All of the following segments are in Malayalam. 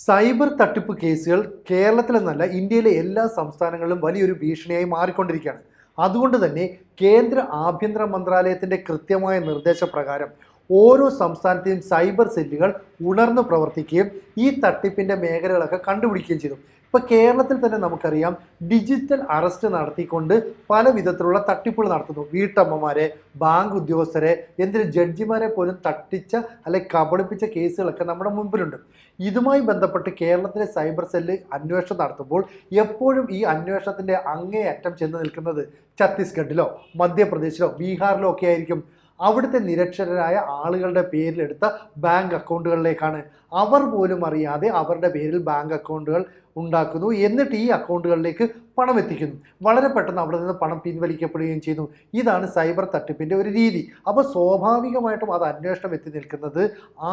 സൈബർ തട്ടിപ്പ് കേസുകൾ കേരളത്തിലെന്നല്ല ഇന്ത്യയിലെ എല്ലാ സംസ്ഥാനങ്ങളിലും വലിയൊരു ഭീഷണിയായി മാറിക്കൊണ്ടിരിക്കുകയാണ്. അതുകൊണ്ട് തന്നെ കേന്ദ്ര ആഭ്യന്തര മന്ത്രാലയത്തിൻ്റെ കൃത്യമായ നിർദ്ദേശപ്രകാരം ഓരോ സംസ്ഥാനത്തെയും സൈബർ സെല്ലുകൾ ഉണർന്നു പ്രവർത്തിക്കുകയും ഈ തട്ടിപ്പിൻ്റെ മേഖലകളൊക്കെ കണ്ടുപിടിക്കുകയും ചെയ്തു. ഇപ്പോൾ കേരളത്തിൽ തന്നെ നമുക്കറിയാം, ഡിജിറ്റൽ അറസ്റ്റ് നടത്തിക്കൊണ്ട് പല വിധത്തിലുള്ള തട്ടിപ്പുകൾ നടത്തുന്നു. വീട്ടമ്മമാരെ, ബാങ്ക് ഉദ്യോഗസ്ഥരെ, എന്തിന് ജഡ്ജിമാരെ പോലും തട്ടിച്ച അല്ലെങ്കിൽ കബളിപ്പിച്ച കേസുകളൊക്കെ നമ്മുടെ മുമ്പിലുണ്ട്. ഇതുമായി ബന്ധപ്പെട്ട് കേരളത്തിലെ സൈബർ സെല്ല് അന്വേഷണം നടത്തുമ്പോൾ എപ്പോഴും ഈ അന്വേഷണത്തിൻ്റെ അങ്ങേയറ്റം ചെന്ന് നിൽക്കുന്നത് ഛത്തീസ്ഗഡിലോ മധ്യപ്രദേശിലോ ബീഹാറിലോ ഒക്കെ ആയിരിക്കും. അവിടുത്തെ നിരക്ഷരരായ ആളുകളുടെ പേരിലെടുത്ത ബാങ്ക് അക്കൗണ്ടുകളിലേക്കാണ്. അവർ പോലും അറിയാതെ അവരുടെ പേരിൽ ബാങ്ക് അക്കൗണ്ടുകൾ ഉണ്ടാക്കുന്നു, എന്നിട്ട് ഈ അക്കൗണ്ടുകളിലേക്ക് പണം എത്തിക്കുന്നു. വളരെ പെട്ടെന്ന് അവിടെ നിന്ന് പണം പിൻവലിക്കപ്പെടുകയും ചെയ്യുന്നു. ഇതാണ് സൈബർ തട്ടിപ്പിൻ്റെ ഒരു രീതി. അപ്പോൾ സ്വാഭാവികമായിട്ടും അത് അന്വേഷണം എത്തി നിൽക്കുന്നത്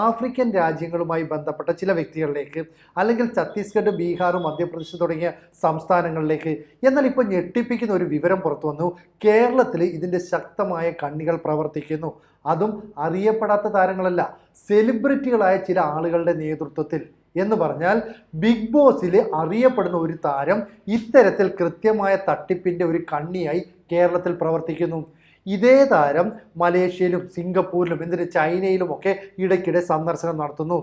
ആഫ്രിക്കൻ രാജ്യങ്ങളുമായി ബന്ധപ്പെട്ട ചില വ്യക്തികളിലേക്ക്, അല്ലെങ്കിൽ ഛത്തീസ്ഗഡ്, ബീഹാർ, മധ്യപ്രദേശ് തുടങ്ങിയ സംസ്ഥാനങ്ങളിലേക്ക്. എന്നാൽ ഇപ്പോൾ ഞെട്ടിപ്പിക്കുന്ന ഒരു വിവരം പുറത്തു വന്നു. കേരളത്തിൽ ഇതിൻ്റെ ശക്തമായ കണ്ണികൾ പ്രവർത്തിക്കുന്നു. അതും അറിയപ്പെടാത്ത താരങ്ങളല്ല, സെലിബ്രിറ്റികളായ ചില ആളുകളുടെ നേതൃത്വത്തിൽ. എന്ന് പറഞ്ഞാൽ ബിഗ് ബോസിൽ അറിയപ്പെടുന്ന ഒരു താരം ഇത്തരത്തിൽ കൃത്യമായ തട്ടിപ്പിൻ്റെ ഒരു കണ്ണിയായി കേരളത്തിൽ പ്രവർത്തിക്കുന്നു. ഇതേ താരം മലേഷ്യയിലും സിംഗപ്പൂരിലും എന്തിന് ചൈനയിലുമൊക്കെ ഇടയ്ക്കിടെ സന്ദർശനം നടത്തുന്നു.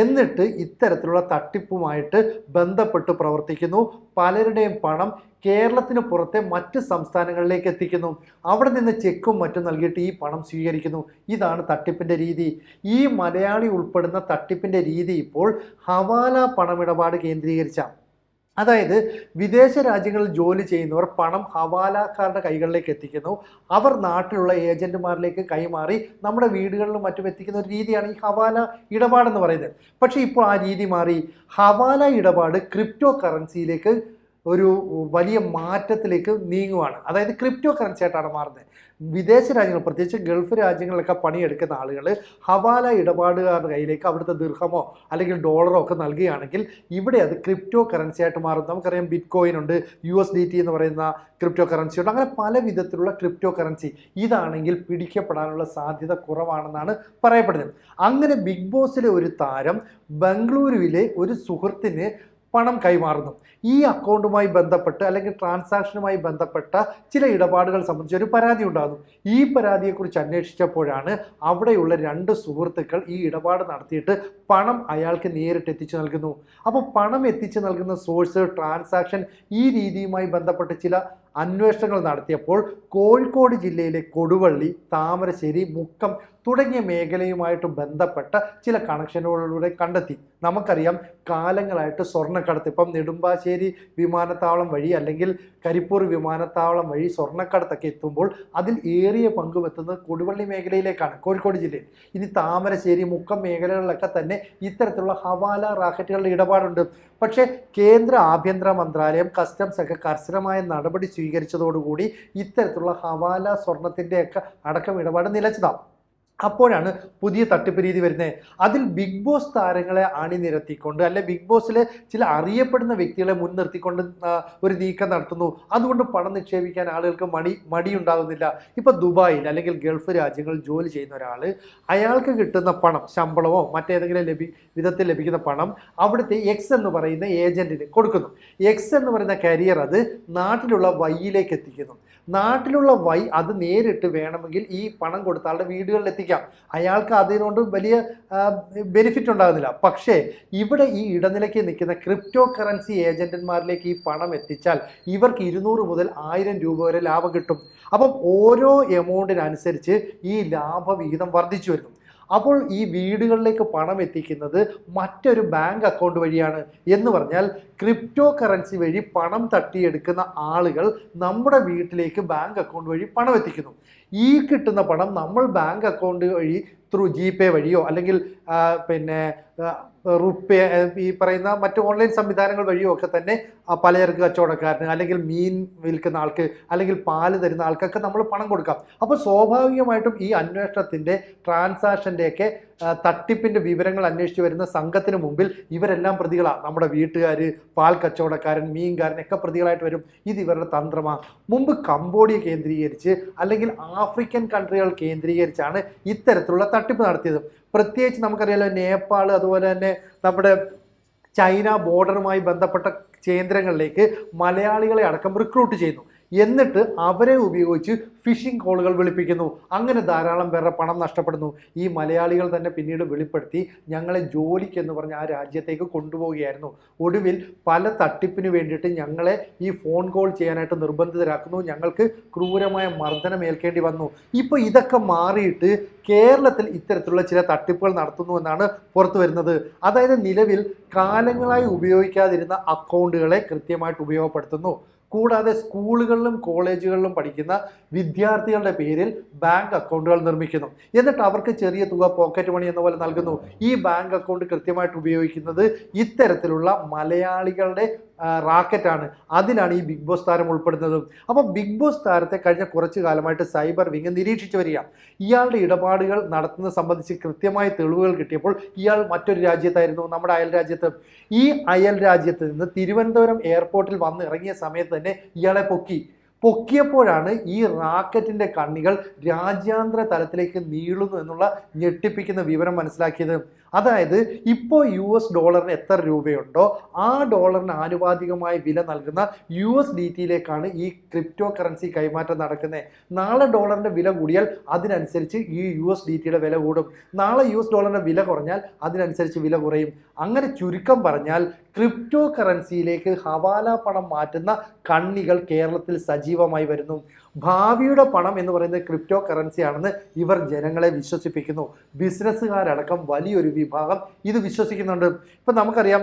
എന്നിട്ട് ഇത്തരത്തിലുള്ള തട്ടിപ്പുമായിട്ട് ബന്ധപ്പെട്ട് പ്രവർത്തിക്കുന്നു. പലരുടെയും പണം കേരളത്തിന് പുറത്തെ മറ്റ് സംസ്ഥാനങ്ങളിലേക്ക് എത്തിക്കുന്നു. അവിടെ നിന്ന് ചെക്കും മറ്റും നൽകിയിട്ട് ഈ പണം സ്വീകരിക്കുന്നു. ഇതാണ് തട്ടിപ്പിൻ്റെ രീതി. ഈ മലയാളി ഉൾപ്പെടുന്ന തട്ടിപ്പിൻ്റെ രീതി ഇപ്പോൾ ഹവാല പണമിടപാട് കേന്ദ്രീകരിച്ച, അതായത് വിദേശ രാജ്യങ്ങളിൽ ജോലി ചെയ്യുന്നവർ പണം ഹവാലക്കാരുടെ കൈകളിലേക്ക് എത്തിക്കുന്നു. അവർ നാട്ടിലുള്ള ഏജന്റുമാരിലേക്ക് കൈമാറി നമ്മുടെ വീടുകളിലും മറ്റും എത്തിക്കുന്ന ഒരു രീതിയാണ് ഈ ഹവാല ഇടപാടെന്ന് പറയുന്നത്. പക്ഷേ ഇപ്പോൾ ആ രീതി മാറി. ഹവാല ഇടപാട് ക്രിപ്റ്റോ കറൻസിയിലേക്ക് ഒരു വലിയ മാറ്റത്തിലേക്ക് നീങ്ങുവാണ്. അതായത് ക്രിപ്റ്റോ കറൻസി ആയിട്ടാണ് മാറുന്നത്. വിദേശ രാജ്യങ്ങൾ, പ്രത്യേകിച്ച് ഗൾഫ് രാജ്യങ്ങളിലൊക്കെ പണിയെടുക്കുന്ന ആളുകൾ ഹവാല ഇടപാടുകാരുടെ കയ്യിലേക്ക് അവിടുത്തെ ദിർഹമോ അല്ലെങ്കിൽ ഡോളറോ ഒക്കെ നൽകുകയാണെങ്കിൽ ഇവിടെ അത് ക്രിപ്റ്റോ കറൻസി ആയിട്ട് മാറും. നമുക്കറിയാം, ബിറ്റ് കോയിൻ ഉണ്ട്, USDT എന്ന് പറയുന്ന ക്രിപ്റ്റോ കറൻസി ഉണ്ട്. അങ്ങനെ പല വിധത്തിലുള്ള ക്രിപ്റ്റോ കറൻസി. ഇതാണെങ്കിൽ പിടിക്കപ്പെടാനുള്ള സാധ്യത കുറവാണെന്നാണ് പറയപ്പെടുന്നത്. അങ്ങനെ ബിഗ് ബോസിലെ ഒരു താരം ബംഗളൂരുവിലെ ഒരു സുഹൃത്തിന് പണം കൈമാറുന്നു. ഈ അക്കൗണ്ടുമായി ബന്ധപ്പെട്ട് അല്ലെങ്കിൽ ട്രാൻസാക്ഷനുമായി ബന്ധപ്പെട്ട ചില ഇടപാടുകൾ സംബന്ധിച്ച് ഒരു പരാതി ഉണ്ടാകുന്നു. ഈ പരാതിയെക്കുറിച്ച് അന്വേഷിച്ചപ്പോഴാണ് അവിടെയുള്ള 2 സുഹൃത്തുക്കൾ ഈ ഇടപാട് നടത്തിയിട്ട് പണം അയാൾക്ക് നേരിട്ട് എത്തിച്ചു നൽകുന്നു. അപ്പോൾ പണം എത്തിച്ചു നൽകുന്ന സോഴ്സ്, ട്രാൻസാക്ഷൻ, ഈ രീതിയുമായി ബന്ധപ്പെട്ട് ചില അന്വേഷണങ്ങൾ നടത്തിയപ്പോൾ കോഴിക്കോട് ജില്ലയിലെ കൊടുവള്ളി, താമരശ്ശേരി, മുക്കം തുടങ്ങിയ മേഖലയുമായിട്ട് ബന്ധപ്പെട്ട ചില കണക്ഷനുകളിലൂടെ കണ്ടെത്തി. നമുക്കറിയാം, കാലങ്ങളായിട്ട് സ്വർണ്ണക്കടത്ത്, ഇപ്പം നെടുമ്പാശ്ശേരി വിമാനത്താവളം വഴി അല്ലെങ്കിൽ കരിപ്പൂർ വിമാനത്താവളം വഴി സ്വർണ്ണക്കടത്തൊക്കെ എത്തുമ്പോൾ അതിൽ ഏറിയ പങ്കും എത്തുന്നത് കൊടുവള്ളി മേഖലയിലേക്കാണ്, കോഴിക്കോട് ജില്ലയിൽ. ഇനി താമരശ്ശേരി, മുക്കം മേഖലകളിലൊക്കെ തന്നെ ഇത്തരത്തിലുള്ള ഹവാല റാക്കറ്റുകളുടെ ഇടപാടുണ്ട്. പക്ഷേ കേന്ദ്ര ആഭ്യന്തര മന്ത്രാലയം, കസ്റ്റംസ് ഒക്കെ കർശനമായ നടപടി സ്വീകരിച്ചതോടുകൂടി ഇത്തരത്തിലുള്ള ഹവാല സ്വർണത്തിൻ്റെയൊക്കെ അടക്കം ഇടപാട് നിലച്ചതാണ്. അപ്പോഴാണ് പുതിയ തട്ടിപ്പ് രീതി വരുന്നത്. അതിൽ ബിഗ് ബോസ് താരങ്ങളെ അണിനിരത്തിക്കൊണ്ട്, അല്ലെ ബിഗ് ബോസിലെ ചില അറിയപ്പെടുന്ന വ്യക്തികളെ മുൻനിർത്തിക്കൊണ്ട് ഒരു നീക്കം നടത്തുന്നു. അതുകൊണ്ട് പണം നിക്ഷേപിക്കാൻ ആളുകൾക്ക് മടിയുണ്ടാകുന്നില്ല. ഇപ്പോൾ ദുബായിൽ അല്ലെങ്കിൽ ഗൾഫ് രാജ്യങ്ങളിൽ ജോലി ചെയ്യുന്ന ഒരാൾ, അയാൾക്ക് കിട്ടുന്ന പണം, ശമ്പളമോ മറ്റേതെങ്കിലും വിധത്തിൽ ലഭിക്കുന്ന പണം അവിടുത്തെ എക്സ് എന്ന് പറയുന്ന ഏജന്റിന് കൊടുക്കുന്നു. എക്സ് എന്ന് പറയുന്ന കരിയർ അത് നാട്ടിലുള്ള വൈയിലേക്ക് എത്തിക്കുന്നു. നാട്ടിലുള്ള വൈ അത് നേരിട്ട് വേണമെങ്കിൽ ഈ പണം കൊടുത്ത ആളുടെ വീടുകളിൽ എത്തിക്കാം. അയാൾക്ക് അതിനോട് വലിയ ബെനിഫിറ്റ് ഉണ്ടാകുന്നില്ല. പക്ഷേ ഇവിടെ ഈ ഇടനിലയ്ക്ക് നിൽക്കുന്ന ക്രിപ്റ്റോ കറൻസി ഏജന്റന്മാരിലേക്ക് ഈ പണം എത്തിച്ചാൽ ഇവർക്ക് 200 മുതൽ 1000 രൂപ വരെ ലാഭം കിട്ടും. അപ്പം ഓരോ എമൗണ്ടിനനുസരിച്ച് ഈ ലാഭവിഹിതം വർദ്ധിച്ചു വരുന്നു. അപ്പോൾ ഈ വീടുകളിലേക്ക് പണം എത്തിക്കുന്നത് മറ്റൊരു ബാങ്ക് അക്കൗണ്ട് വഴിയാണ്. എന്ന് പറഞ്ഞാൽ ക്രിപ്റ്റോ കറൻസി വഴി പണം തട്ടിയെടുക്കുന്ന ആളുകൾ നമ്മുടെ വീട്ടിലേക്ക് ബാങ്ക് അക്കൗണ്ട് വഴി പണം എത്തിക്കുന്നു. ഈ കിട്ടുന്ന പണം നമ്മൾ ബാങ്ക് അക്കൗണ്ട് വഴി ത്രൂ GPay വഴിയോ അല്ലെങ്കിൽ റുപ്പേ, ഈ പറയുന്ന മറ്റ് ഓൺലൈൻ സംവിധാനങ്ങൾ വഴിയോ ഒക്കെ തന്നെ പലചരക്ക് കച്ചവടക്കാരന്, അല്ലെങ്കിൽ മീൻ വിൽക്കുന്ന ആൾക്ക്, അല്ലെങ്കിൽ പാല് തരുന്ന ആൾക്കൊക്കെ നമ്മൾ പണം കൊടുക്കാം. അപ്പോൾ സ്വാഭാവികമായിട്ടും ഈ അന്വേഷണത്തിൻ്റെ, ട്രാൻസാക്ഷൻ്റെയൊക്കെ തട്ടിപ്പിൻ്റെ വിവരങ്ങൾ അന്വേഷിച്ച് വരുന്ന സംഘത്തിന് മുമ്പിൽ ഇവരെല്ലാം പ്രതികളാണ്. നമ്മുടെ വീട്ടുകാർ, പാൽ കച്ചവടക്കാരൻ, മീൻകാരൻ ഒക്കെ പ്രതികളായിട്ട് വരും. ഇത് ഇവരുടെ തന്ത്രമാണ്. മുമ്പ് കംബോഡിയ കേന്ദ്രീകരിച്ച് അല്ലെങ്കിൽ ആഫ്രിക്കൻ കൺട്രികൾ കേന്ദ്രീകരിച്ചാണ് ഇത്തരത്തിലുള്ള തട്ടിപ്പ് നടത്തിയത്. പ്രത്യേകിച്ച് നമുക്കറിയാലോ, നേപ്പാൾ, അതുപോലെ തന്നെ നമ്മുടെ ചൈന ബോർഡറുമായി ബന്ധപ്പെട്ട കേന്ദ്രങ്ങളിലേക്ക് മലയാളികളെ അടക്കം റിക്രൂട്ട് ചെയ്യുന്നു. എന്നിട്ട് അവരെ ഉപയോഗിച്ച് ഫിഷിംഗ് കോളുകൾ വിളിപ്പിക്കുന്നു. അങ്ങനെ ധാരാളം പേരുടെ പണം നഷ്ടപ്പെടുന്നു. ഈ മലയാളികൾ തന്നെ പിന്നീട് വെളിപ്പെടുത്തി ഞങ്ങളെ ജോലിക്ക് എന്ന് പറഞ്ഞ് ആ രാജ്യത്തേക്ക് കൊണ്ടുപോവുകയായിരുന്നു. ഒടുവിൽ പല തട്ടിപ്പിന് വേണ്ടിയിട്ട് ഞങ്ങളെ ഈ ഫോൺ കോൾ ചെയ്യാനായിട്ട് നിർബന്ധിതരാക്കുന്നു. ഞങ്ങൾക്ക് ക്രൂരമായ മർദ്ദനം ഏൽക്കേണ്ടി വന്നു. ഇപ്പോൾ ഇതൊക്കെ മാറിയിട്ട് കേരളത്തിൽ ഇത്തരത്തിലുള്ള ചില തട്ടിപ്പുകൾ നടത്തുന്നു എന്നാണ് പുറത്തു വരുന്നത്. അതായത് നിലവിൽ കാലങ്ങളായി ഉപയോഗിക്കാതിരുന്ന അക്കൗണ്ടുകളെ കൃത്യമായിട്ട് ഉപയോഗപ്പെടുത്തുന്നു. കൂടാതെ സ്കൂളുകളിലും കോളേജുകളിലും പഠിക്കുന്ന വിദ്യാർത്ഥികളുടെ പേരിൽ ബാങ്ക് അക്കൗണ്ടുകൾ നിർമ്മിക്കുന്നു. എന്നിട്ട് അവർക്ക് ചെറിയ തുക പോക്കറ്റ് മണി എന്ന പോലെ നൽകുന്നു. ഈ ബാങ്ക് അക്കൗണ്ട് കൃത്യമായിട്ട് ഉപയോഗിക്കുന്നത് ഇത്തരത്തിലുള്ള മലയാളികളുടെ റാക്കറ്റാണ്. അതിലാണ് ഈ ബിഗ് ബോസ് താരം ഉൾപ്പെടുന്നത്. അപ്പോൾ ബിഗ് ബോസ് താരത്തെ കഴിഞ്ഞ കുറച്ചു കാലമായിട്ട് സൈബർ വിങ് നിരീക്ഷിച്ചു വരിക. ഇയാളുടെ ഇടപാടുകൾ നടത്തുന്നത് സംബന്ധിച്ച് കൃത്യമായ തെളിവുകൾ കിട്ടിയപ്പോൾ ഇയാൾ മറ്റൊരു രാജ്യത്തായിരുന്നു, നമ്മുടെ അയൽ രാജ്യത്ത്. ഈ അയൽ രാജ്യത്ത് നിന്ന് തിരുവനന്തപുരം എയർപോർട്ടിൽ വന്ന് ഇറങ്ങിയ സമയത്ത് തന്നെ ഇയാളെ പൊക്കിയപ്പോഴാണ് ഈ റാക്കറ്റിന്റെ കണ്ണികൾ രാജ്യാന്തര തലത്തിലേക്ക് നീളുന്നു എന്നുള്ള ഞെട്ടിപ്പിക്കുന്ന വിവരം മനസ്സിലാക്കിയത്. അതായത് ഇപ്പോൾ US ഡോളറിന് എത്ര രൂപയുണ്ടോ ആ ഡോളറിന് ആനുപാതികമായ വില നൽകുന്ന USDT-യിലേക്കാണ് ഈ ക്രിപ്റ്റോ കറൻസി കൈമാറ്റം നടക്കുന്നത്. നാളെ ഡോളറിന്റെ വില കൂടിയാൽ അതിനനുസരിച്ച് ഈ USDT-യുടെ വില കൂടും. നാളെ US ഡോളറിന്റെ വില കുറഞ്ഞാൽ അതിനനുസരിച്ച് വില കുറയും. അങ്ങനെ ചുരുക്കം പറഞ്ഞാൽ ക്രിപ്റ്റോ കറൻസിയിലേക്ക് ഹവാല പണം മാറ്റുന്ന കണ്ണികൾ കേരളത്തിൽ സജീവമായി വരുന്നു. ഭാവിയുടെ പണം എന്ന് പറയുന്നത് ക്രിപ്റ്റോ കറൻസി ആണെന്ന് ഇവർ ജനങ്ങളെ വിശ്വസിപ്പിക്കുന്നു. ബിസിനസ്സുകാരടക്കം വലിയൊരു വിഭാഗം ഇത് വിശ്വസിക്കുന്നുണ്ട്. ഇപ്പം നമുക്കറിയാം,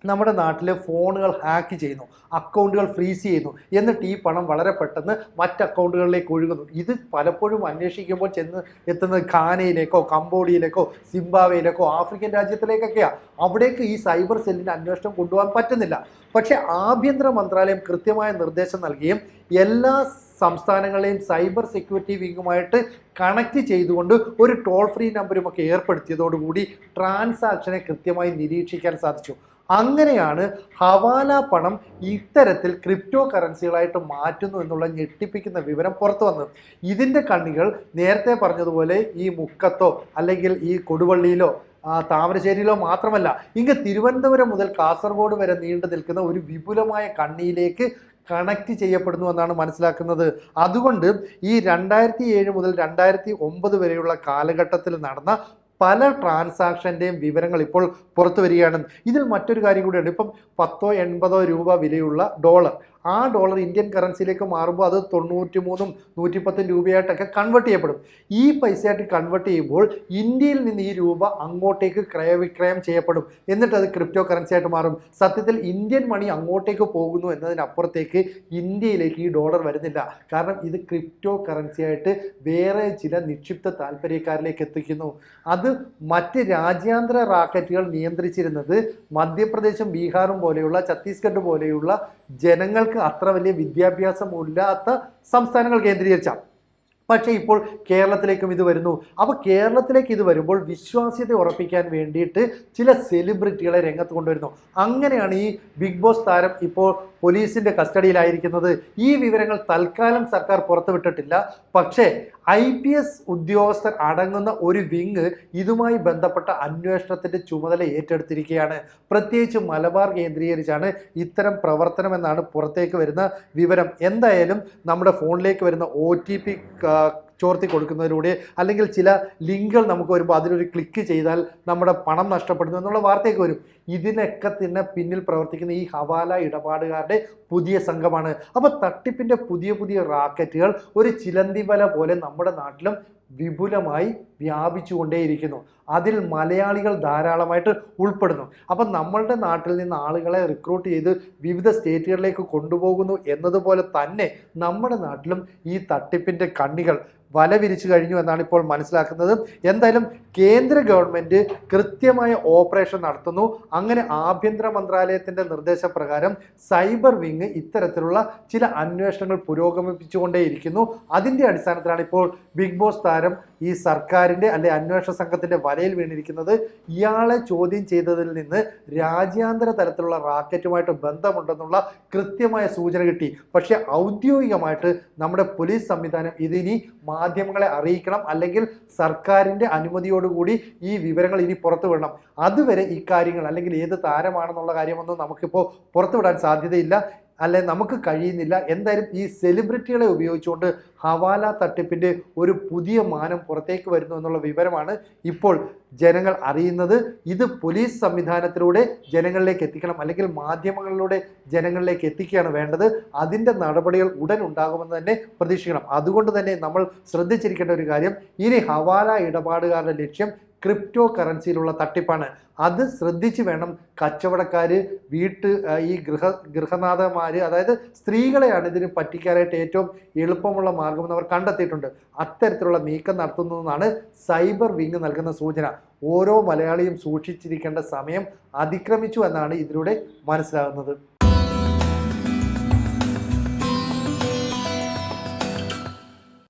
നമ്മുടെ നാട്ടിൽ ഫോണുകൾ ഹാക്ക് ചെയ്യുന്നു, അക്കൗണ്ടുകൾ ഫ്രീസ് ചെയ്യുന്നു, എന്നിട്ട് ഈ പണം വളരെ പെട്ടെന്ന് മറ്റ് അക്കൗണ്ടുകളിലേക്ക് ഒഴുകുന്നു. ഇത് പലപ്പോഴും അന്വേഷിക്കുമ്പോൾ ചെന്ന് എത്തുന്നത് ഘാനയിലേക്കോ കംബോഡിയയിലേക്കോ സിംബാബ്വേയിലേക്കോ ആഫ്രിക്കൻ രാജ്യത്തിലേക്കൊക്കെയാണ്. അവിടേക്ക് ഈ സൈബർ സെല്ലിൻ്റെ അന്വേഷണം കൊണ്ടുപോകാൻ പറ്റുന്നില്ല. പക്ഷേ ആഭ്യന്തര മന്ത്രാലയം കൃത്യമായ നിർദ്ദേശം നൽകുകയും എല്ലാ സംസ്ഥാനങ്ങളെയും സൈബർ സെക്യൂരിറ്റി വിങ്ങുമായിട്ട് കണക്ട് ചെയ്തുകൊണ്ട് ഒരു ടോൾ ഫ്രീ നമ്പറുമൊക്കെ ഏർപ്പെടുത്തിയതോടുകൂടി ട്രാൻസാക്ഷനെ കൃത്യമായി നിരീക്ഷിക്കാൻ സാധിച്ചു. അങ്ങനെയാണ് ഹവാല പണം ഇത്തരത്തിൽ ക്രിപ്റ്റോ കറൻസികളായിട്ട് മാറ്റുന്നു എന്നുള്ള ഞെട്ടിപ്പിക്കുന്ന വിവരം പുറത്തു വന്നത്. ഇതിൻ്റെ കണ്ണികൾ നേരത്തെ പറഞ്ഞതുപോലെ ഈ മുക്കത്തോ അല്ലെങ്കിൽ ഈ കൊടുവള്ളിയിലോ താമരശ്ശേരിയിലോ മാത്രമല്ല, ഇങ്ങ് തിരുവനന്തപുരം മുതൽ കാസർഗോഡ് വരെ നീണ്ടു നിൽക്കുന്ന ഒരു വിപുലമായ കണ്ണിയിലേക്ക് കണക്ട് ചെയ്യപ്പെടുന്നു എന്നാണ് മനസ്സിലാക്കുന്നത്. അതുകൊണ്ട് ഈ 2007 മുതൽ 2009 വരെയുള്ള കാലഘട്ടത്തിൽ നടന്ന പല ട്രാൻസാക്ഷൻ്റെയും വിവരങ്ങൾ ഇപ്പോൾ പുറത്തു വരികയാണ്. ഇതിൽ മറ്റൊരു കാര്യം കൂടിയുണ്ട്. ഇപ്പം 10-80 രൂപ വിലയുള്ള ഡോളർ, ആ ഡോളർ ഇന്ത്യൻ കറൻസിയിലേക്ക് മാറുമ്പോൾ അത് 93 110 രൂപയായിട്ടൊക്കെ കൺവേർട്ട് ചെയ്യപ്പെടും. ഈ പൈസയായിട്ട് കൺവേർട്ട് ചെയ്യുമ്പോൾ ഇന്ത്യയിൽ നിന്ന് ഈ രൂപ അങ്ങോട്ടേക്ക് ക്രയവിക്രയം ചെയ്യപ്പെടും. എന്നിട്ട് അത് ക്രിപ്റ്റോ കറൻസി ആയിട്ട് മാറും. സത്യത്തിൽ ഇന്ത്യൻ മണി അങ്ങോട്ടേക്ക് പോകുന്നു എന്നതിനപ്പുറത്തേക്ക് ഇന്ത്യയിലേക്ക് ഈ ഡോളർ വരുന്നില്ല. കാരണം ഇത് ക്രിപ്റ്റോ കറൻസി ആയിട്ട് വേറെ ചില നിക്ഷിപ്ത താല്പര്യക്കാരിലേക്ക് എത്തിക്കുന്നു. അത് മറ്റ് രാജ്യാന്തര റാക്കറ്റുകൾ നിയന്ത്രിച്ചിരുന്നത് മധ്യപ്രദേശും ബീഹാറും പോലെയുള്ള ഛത്തീസ്ഗഡ് പോലെയുള്ള ജനങ്ങൾക്ക് അത്ര വലിയ വിദ്യാഭ്യാസമില്ലാത്ത സംസ്ഥാനങ്ങൾ കേന്ദ്രീകരിച്ചാണ്. പക്ഷേ ഇപ്പോൾ കേരളത്തിലേക്കും ഇത് വരുന്നു. അപ്പോൾ കേരളത്തിലേക്ക് ഇത് വരുമ്പോൾ വിശ്വാസ്യത ഉറപ്പിക്കാൻ വേണ്ടിയിട്ട് ചില സെലിബ്രിറ്റികളെ രംഗത്ത് കൊണ്ടുവരുന്നു. അങ്ങനെയാണ് ഈ ബിഗ് ബോസ് താരം ഇപ്പോൾ പോലീസിൻ്റെ കസ്റ്റഡിയിലായിരിക്കുന്നത്. ഈ വിവരങ്ങൾ തൽക്കാലം സർക്കാർ പുറത്തുവിട്ടിട്ടില്ല. പക്ഷേ IPS ഉദ്യോഗസ്ഥർ അടങ്ങുന്ന ഒരു വിങ് ഇതുമായി ബന്ധപ്പെട്ട അന്വേഷണത്തിൻ്റെ ചുമതല ഏറ്റെടുത്തിരിക്കുകയാണ്. പ്രത്യേകിച്ച് മലബാർ കേന്ദ്രീകരിച്ചാണ് ഇത്തരം പ്രവർത്തനമെന്നാണ് പുറത്തേക്ക് വരുന്ന വിവരം. എന്തായാലും നമ്മുടെ ഫോണിലേക്ക് വരുന്ന OTP ചോർത്തി കൊടുക്കുന്നതിലൂടെ അല്ലെങ്കിൽ ചില ലിങ്കുകൾ നമുക്ക് വരുമ്പോൾ അതിലൊരു ക്ലിക്ക് ചെയ്താൽ നമ്മുടെ പണം നഷ്ടപ്പെടുന്നു എന്നുള്ള വാർത്തയൊക്കെ വരും. ഇതിനൊക്കെ തന്നെ പിന്നിൽ പ്രവർത്തിക്കുന്ന ഈ ഹവാല ഇടപാടുകാരുടെ പുതിയ സംഘമാണ്. അപ്പോൾ തട്ടിപ്പിൻ്റെ പുതിയ റാക്കറ്റുകൾ ഒരു ചിലന്തി വല പോലെ നമ്മുടെ നാട്ടിലും വിപുലമായി വ്യാപിച്ചുകൊണ്ടേയിരിക്കുന്നു. അതിൽ മലയാളികൾ ധാരാളമായിട്ട് ഉൾപ്പെടുന്നു. അപ്പം നമ്മളുടെ നാട്ടിൽ നിന്ന് ആളുകളെ റിക്രൂട്ട് ചെയ്ത് വിവിധ സ്റ്റേറ്റുകളിലേക്ക് കൊണ്ടുപോകുന്നു എന്നതുപോലെ തന്നെ നമ്മുടെ നാട്ടിലും ഈ തട്ടിപ്പിൻ്റെ കണ്ണികൾ വല വിരിച്ചു കഴിഞ്ഞു എന്നാണ് ഇപ്പോൾ മനസ്സിലാക്കുന്നത്. എന്തായാലും കേന്ദ്ര ഗവൺമെൻറ് കൃത്യമായ ഓപ്പറേഷൻ നടത്തുന്നു. അങ്ങനെ ആഭ്യന്തര മന്ത്രാലയത്തിൻ്റെ നിർദ്ദേശപ്രകാരം സൈബർ വിങ് ഇത്തരത്തിലുള്ള ചില അന്വേഷണങ്ങൾ പുരോഗമിപ്പിച്ചുകൊണ്ടേയിരിക്കുന്നു. അതിൻ്റെ അടിസ്ഥാനത്തിലാണ് ഇപ്പോൾ ബിഗ് ബോസ് താരം ഈ സർക്കാരിൻ്റെ അല്ലെ അന്വേഷണ സംഘത്തിൻ്റെ വല വലയിൽ വീണിരിക്കുന്നത്. ഇയാളെ ചോദ്യം ചെയ്തതിൽ നിന്ന് രാജ്യാന്തര തലത്തിലുള്ള റാക്കറ്റുമായിട്ട് ബന്ധമുണ്ടെന്നുള്ള കൃത്യമായ സൂചന കിട്ടി. പക്ഷെ ഔദ്യോഗികമായിട്ട് നമ്മുടെ പോലീസ് സംവിധാനം ഇതിനി മാധ്യമങ്ങളെ അറിയിക്കണം, അല്ലെങ്കിൽ സർക്കാരിൻ്റെ അനുമതിയോടുകൂടി ഈ വിവരങ്ങൾ ഇനി പുറത്തുവിടണം. അതുവരെ ഇക്കാര്യങ്ങൾ അല്ലെങ്കിൽ ഏത് താരമാണെന്നുള്ള കാര്യമൊന്നും നമുക്കിപ്പോൾ പുറത്തുവിടാൻ സാധ്യതയില്ല, അല്ലെ നമുക്ക് കഴിയുന്നില്ല. എന്തായാലും ഈ സെലിബ്രിറ്റികളെ ഉപയോഗിച്ചുകൊണ്ട് ഹവാല തട്ടിപ്പിൻ്റെ ഒരു പുതിയ മാനം പുറത്തേക്ക് വരുന്നു എന്നുള്ള വിവരമാണ് ഇപ്പോൾ ജനങ്ങൾ അറിയുന്നത്. ഇത് പോലീസ് സംവിധാനത്തിലൂടെ ജനങ്ങളിലേക്ക് എത്തിക്കണം, അല്ലെങ്കിൽ മാധ്യമങ്ങളിലൂടെ ജനങ്ങളിലേക്ക് എത്തിക്കുകയാണ് വേണ്ടത്. അതിൻ്റെ നടപടികൾ ഉടൻ ഉണ്ടാകുമെന്ന് തന്നെ പ്രതീക്ഷിക്കണം. അതുകൊണ്ട് തന്നെ നമ്മൾ ശ്രദ്ധിച്ചിരിക്കേണ്ട ഒരു കാര്യം, ഇനി ഹവാല ഇടപാടുകാരുടെ ലക്ഷ്യം ക്രിപ്റ്റോ കറൻസിയിലുള്ള തട്ടിപ്പാണ്. അത് ശ്രദ്ധിച്ച് വേണം കച്ചവടക്കാർ, ഈ ഗൃഹനാഥന്മാർ, അതായത് സ്ത്രീകളെയാണ് ഇതിന് പറ്റിക്കാനായിട്ട് ഏറ്റവും എളുപ്പമുള്ള മാർഗമെന്ന് അവർ കണ്ടെത്തിയിട്ടുണ്ട്. അത്തരത്തിലുള്ള നീക്കം നടത്തുന്നതെന്നാണ് സൈബർ വിങ് നൽകുന്ന സൂചന. ഓരോ മലയാളിയും സൂക്ഷിച്ചിരിക്കേണ്ട സമയം അതിക്രമിച്ചു എന്നാണ് ഇതിലൂടെ മനസ്സിലാകുന്നത്.